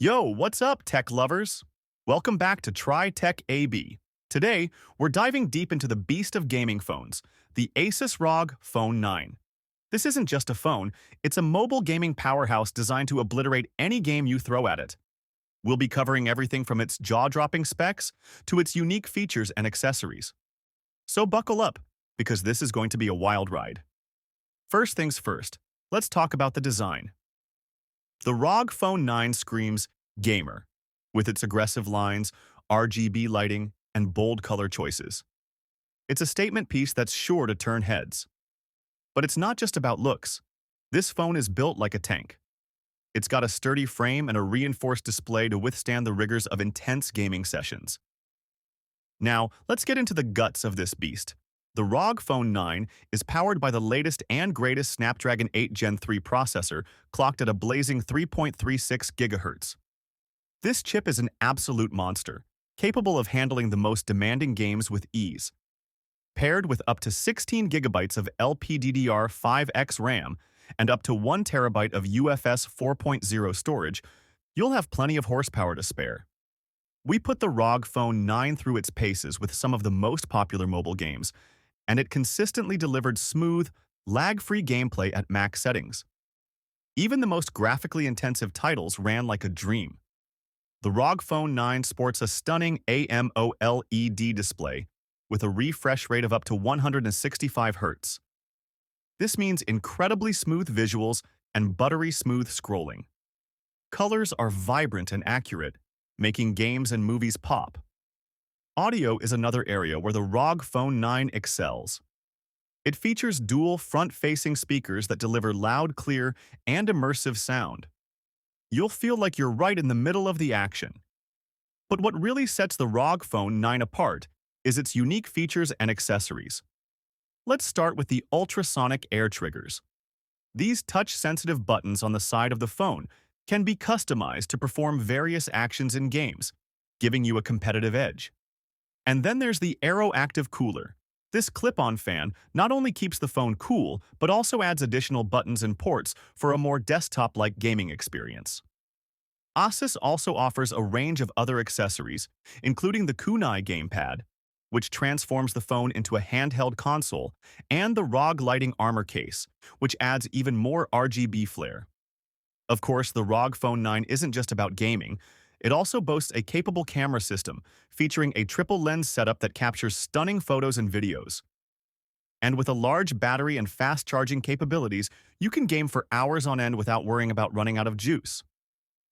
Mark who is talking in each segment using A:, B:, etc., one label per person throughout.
A: Yo, what's up, tech lovers? Welcome back to Try Tech AB. Today, we're diving deep into the beast of gaming phones, the Asus ROG Phone 9. This isn't just a phone, it's a mobile gaming powerhouse designed to obliterate any game you throw at it. We'll be covering everything from its jaw-dropping specs to its unique features and accessories. So buckle up, because this is going to be a wild ride. First things first, let's talk about the design. The ROG Phone 9 screams gamer, with its aggressive lines, RGB lighting, and bold color choices. It's a statement piece that's sure to turn heads. But it's not just about looks. This phone is built like a tank. It's got a sturdy frame and a reinforced display to withstand the rigors of intense gaming sessions. Now, let's get into the guts of this beast. The ROG Phone 9 is powered by the latest and greatest Snapdragon 8 Gen 3 processor, clocked at a blazing 3.36 GHz. This chip is an absolute monster, capable of handling the most demanding games with ease. Paired with up to 16 GB of LPDDR5X RAM and up to 1 TB of UFS 4.0 storage, you'll have plenty of horsepower to spare. We put the ROG Phone 9 through its paces with some of the most popular mobile games, and it consistently delivered smooth, lag-free gameplay at max settings. Even the most graphically intensive titles ran like a dream. The ROG Phone 9 sports a stunning AMOLED display with a refresh rate of up to 165 Hz. This means incredibly smooth visuals and buttery-smooth scrolling. Colors are vibrant and accurate, making games and movies pop. Audio is another area where the ROG Phone 9 excels. It features dual front-facing speakers that deliver loud, clear, and immersive sound. You'll feel like you're right in the middle of the action. But what really sets the ROG Phone 9 apart is its unique features and accessories. Let's start with the ultrasonic AirTriggers. These touch-sensitive buttons on the side of the phone can be customized to perform various actions in games, giving you a competitive edge. And then there's the Aero Active Cooler. This clip-on fan not only keeps the phone cool, but also adds additional buttons and ports for a more desktop-like gaming experience. Asus also offers a range of other accessories, including the Kunai gamepad, which transforms the phone into a handheld console, and the ROG Lighting Armor case, which adds even more RGB flair. Of course, the ROG Phone 9 isn't just about gaming. It also boasts a capable camera system, featuring a triple lens setup that captures stunning photos and videos. And with a large battery and fast charging capabilities, you can game for hours on end without worrying about running out of juice.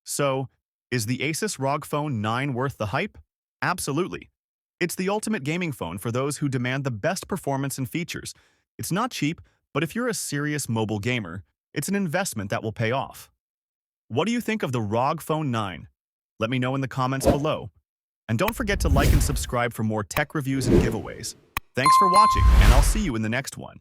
A: So, is the Asus ROG Phone 9 worth the hype? Absolutely. It's the ultimate gaming phone for those who demand the best performance and features. It's not cheap, but if you're a serious mobile gamer, it's an investment that will pay off. What do you think of the ROG Phone 9? Let me know in the comments below. And don't forget to like and subscribe for more tech reviews and giveaways. Thanks for watching, and I'll see you in the next one.